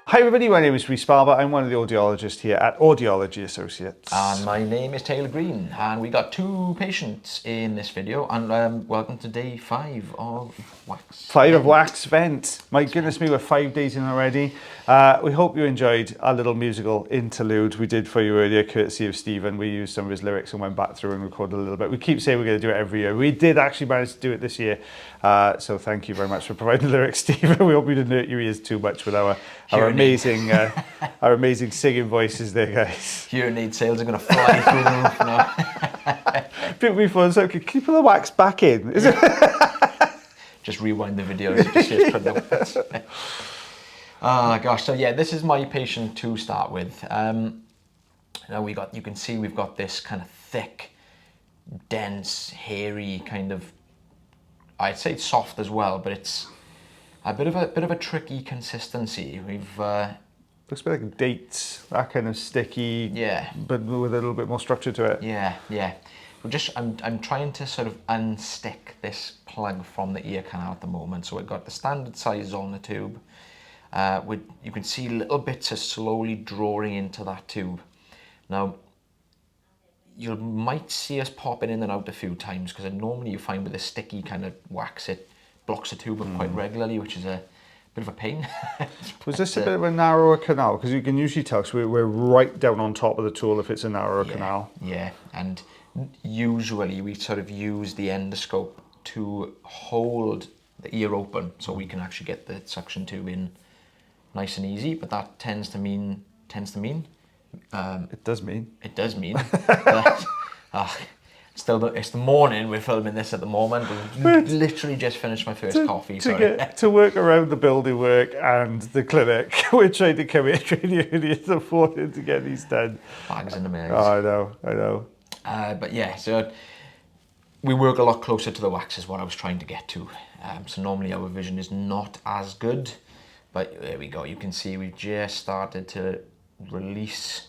Hi everybody, my name is Rhys Barber. I'm one of the audiologists here at Audiology Associates. And my name is Taylor Green, and we got 2 patients in this video, and welcome to day 5 of Wax. 5 of Waxvent. My goodness me, we're 5 days in already. We hope you enjoyed our little musical interlude we did for you earlier, courtesy of Stephen. We used some of his lyrics and went back through and recorded a little bit. We keep saying we're going to do it every year. We did actually manage to do it this year. So thank you very much for providing the lyrics, Stephen. We hope we didn't hurt your ears too much with our amazing singing voices there, guys. Hearing aid sales are going to fly through the roof now. Beautifully fun. So can you put the wax back in? Is it? Just rewind the video. Oh gosh, so yeah, this is my patient to start with. Now you can see we've got this kind of thick, dense, hairy kind of, I'd say it's soft as well, but it's a bit of a tricky consistency. We've looks a bit like dates, that kind of sticky, yeah, but with a little bit more structure to it. Yeah. I'm trying to sort of unstick this plug from the ear canal at the moment. So we've got the standard size on the tube. You can see little bits are slowly drawing into that tube. Now, you might see us popping in and out a few times, because normally you find with a sticky kind of wax, it blocks the tube up quite regularly, which is a bit of a pain. Was this a bit of a narrower canal? Because you can usually tell, because we're right down on top of the tool if it's a narrower canal. Yeah, and usually we sort of use the endoscope to hold the ear open so we can actually get the suction tube in nice and easy, but that tends to mean it does mean that, it's the morning, we're filming this at the moment. We've literally just finished my first coffee. To work around the building work and the clinic, we're trying to come in really early in the morning to get these done. Bags in the mails. Oh, I know. But yeah, so we work a lot closer to the wax is what I was trying to get to. So normally our vision is not as good, but there we go. You can see we've just started to release.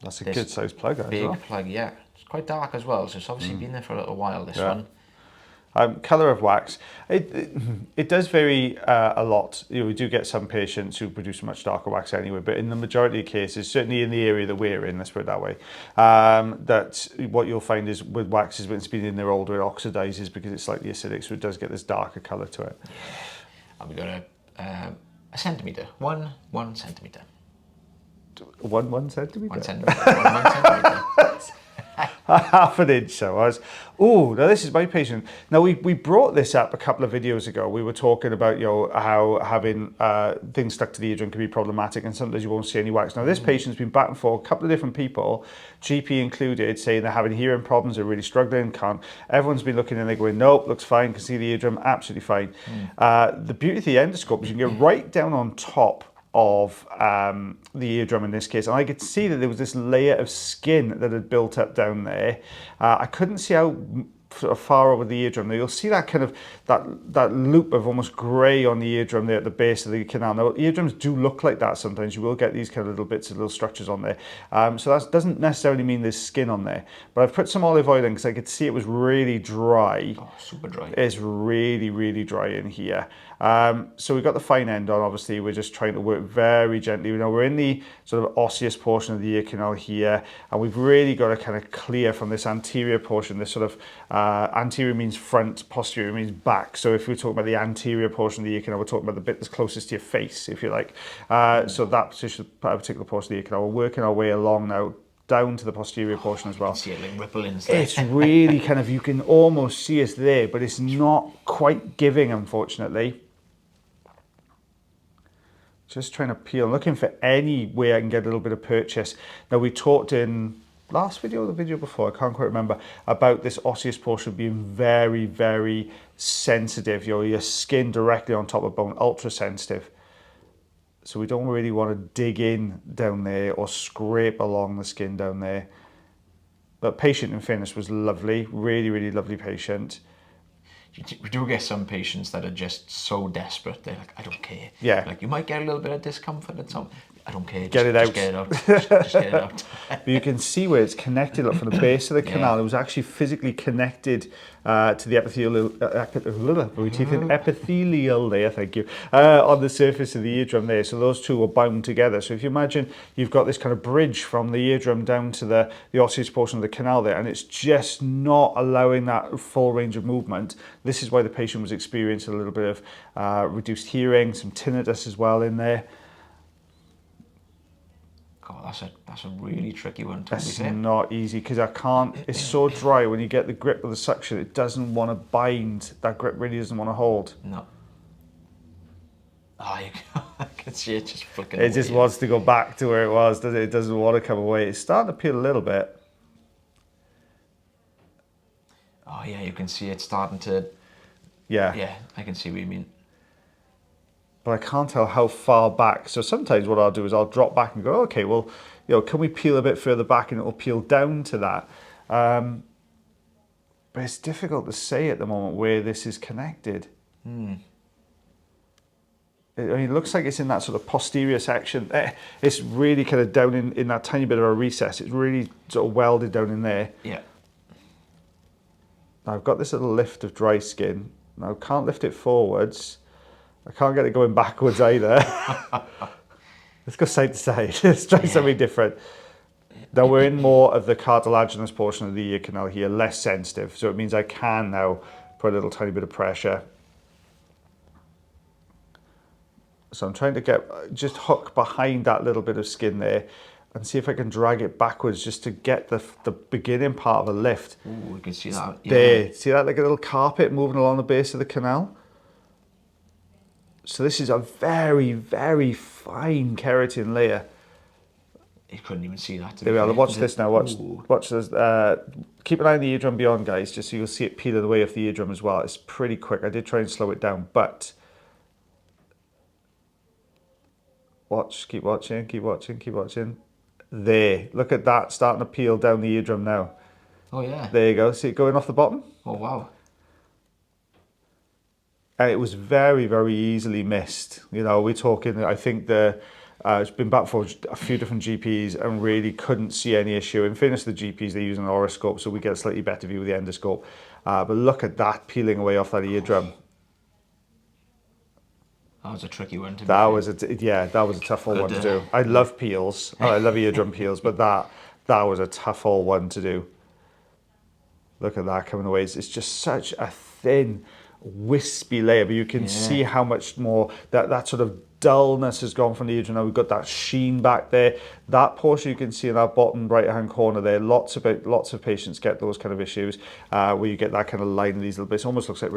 That's a good sized plug, big plug, yeah. It's quite dark as well, so it's obviously been there for a little while, this one. Colour of wax, it does vary a lot. We do get some patients who produce much darker wax anyway, but in the majority of cases, certainly in the area that we're in, let's put it that way, that what you'll find is with waxes, when it's been in there older, it oxidizes because it's slightly acidic, so it does get this darker colour to it. And we've got a centimetre, one centimetre. 1 centimetre? 1 centimetre, 1 centimetre. Half an inch, so I was. Oh, now this is my patient. Now we brought this up a couple of videos ago. We were talking about how having things stuck to the eardrum can be problematic, and sometimes you won't see any wax. Now this patient's been back and forth, a couple of different people, GP included, saying they're having hearing problems, they're really struggling, can't. Everyone's been looking and they're going, nope, looks fine, can see the eardrum, absolutely fine. The beauty of the endoscope is you can get right down on top of the eardrum in this case, and I could see that there was this layer of skin that had built up down there. I couldn't see how sort of far over the eardrum. Now you'll see that kind of that loop of almost grey on the eardrum there at the base of the canal. Now eardrums do look like that sometimes. You will get these kind of little bits of little structures on there. So that doesn't necessarily mean there's skin on there. But I've put some olive oil in because I could see it was really dry. Oh, super dry. It's really, really dry in here. So we've got the fine end on, obviously. We're just trying to work very gently. You know, we're in the sort of osseous portion of the ear canal here, and we've really got to kind of clear from this anterior portion, this sort of anterior means front, posterior means back. So if we're talking about the anterior portion of the ear canal, we're talking about the bit that's closest to your face, if you like. So that particular portion of the ear canal, we're working our way along now, down to the posterior portion as well. You can see it like rippling. It's really kind of, you can almost see us there, but it's not quite giving, unfortunately. Just trying to peel, looking for any way I can get a little bit of purchase. Now we talked in last video or the video before, I can't quite remember, about this osseous portion being very, very sensitive. You know, your skin directly on top of bone, ultra sensitive. So we don't really want to dig in down there or scrape along the skin down there. But patient, in fairness, was lovely, really, really lovely patient. We do get some patients that are just so desperate, they're like, I don't care. Yeah. Like, you might get a little bit of discomfort at some. I don't care. Get it out. Just get it out. Just get it out. But you can see where it's connected. Look, from the base of the canal, it was actually physically connected to the epithelial layer, thank you, on the surface of the eardrum there. So those two were bound together. So if you imagine you've got this kind of bridge from the eardrum down to the osseous portion of the canal there, and it's just not allowing that full range of movement. This is why the patient was experiencing a little bit of reduced hearing, some tinnitus as well in there. God, that's a really tricky one to It's not easy because I can't, it's so dry when you get the grip of the suction, it doesn't want to bind, that grip really doesn't want to hold. No. Oh, I can see it just flicking It just wants to go back to where it was, doesn't it? It doesn't want to come away. It's starting to peel a little bit. Oh yeah, you can see it starting to... Yeah. Yeah, I can see what you mean. But I can't tell how far back. So sometimes what I'll do is I'll drop back and go, okay, well, can we peel a bit further back and it'll peel down to that. But it's difficult to say at the moment where this is connected. It looks like it's in that sort of posterior section. It's really kind of down in that tiny bit of a recess. It's really sort of welded down in there. Yeah. Now I've got this little lift of dry skin. Now I can't lift it forwards. I can't get it going backwards either. Let's go side to side. Let's try something different. Now we're in more of the cartilaginous portion of the ear canal here, less sensitive. So it means I can now put a little tiny bit of pressure. So I'm trying to just hook behind that little bit of skin there and see if I can drag it backwards just to get the beginning part of a lift. Ooh, we can see that. Yeah. There, see that like a little carpet moving along the base of the canal? So this is a very, very fine keratin layer. You couldn't even see that. There we are. Watch this now. Watch this. Keep an eye on the eardrum beyond, guys, just so you'll see it peel away off the eardrum as well. It's pretty quick. I did try and slow it down, but watch. Keep watching. Keep watching. Keep watching. There. Look at that starting to peel down the eardrum now. Oh yeah. There you go. See it going off the bottom? Oh wow. And it was very, very easily missed. We're talking, I think it's been back for a few different GPs and really couldn't see any issue. In fairness to the GPs, they use an oroscope, so we get a slightly better view with the endoscope. But look at that peeling away off that eardrum. That was a tricky one to do. That was a tough old one to do. I love peels. I love eardrum peels, but that was a tough old one to do. Look at that coming away. It's just such a thin, wispy layer, but you can see how much more that sort of dullness has gone from the eardrum. Now we've got that sheen back there. That portion you can see in that bottom right hand corner there. Lots of patients get those kind of issues where you get that kind of line in these little bits. It almost looks like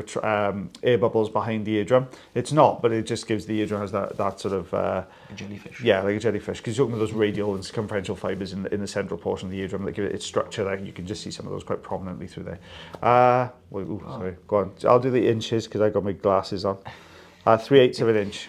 air bubbles behind the eardrum. It's not, but it just gives the eardrum has that sort of a jellyfish. Yeah, like a jellyfish, because you're talking about those radial and circumferential fibers in the central portion of the eardrum that give it its structure. There, you can just see some of those quite prominently through there. Sorry, go on. I'll do the inches because I got my glasses on. 3/8 of an inch.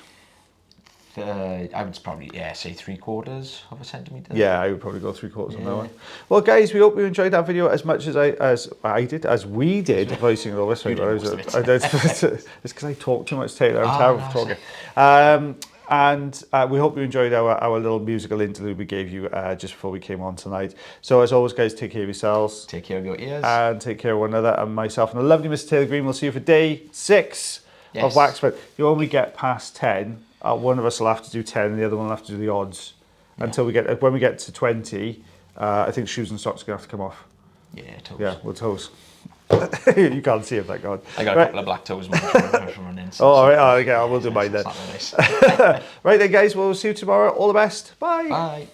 I would probably say 3/4 of a centimetre. Yeah, I would probably go 3/4 on that one. Well, guys, we hope you enjoyed that video as much as we did voicing it over. Sorry, it's because I talk too much, Taylor. I'm terrible for talking. And we hope you enjoyed our little musical interlude we gave you just before we came on tonight. So as always, guys, take care of yourselves. Take care of your ears. And take care of one another. And myself and the lovely Mr. Taylor Green will see you for day 6 of Waxvent. You only get past 10. One of us will have to do 10 and the other one will have to do the odds. Until when we get to 20, I think shoes and socks are going to have to come off. Yeah, toes. Yeah, well, toes. You can't see it, thank God. I got a couple of black toes from running. Oh, all right, okay, I will do mine then. Nice. Right then, guys, we'll see you tomorrow. All the best. Bye. Bye.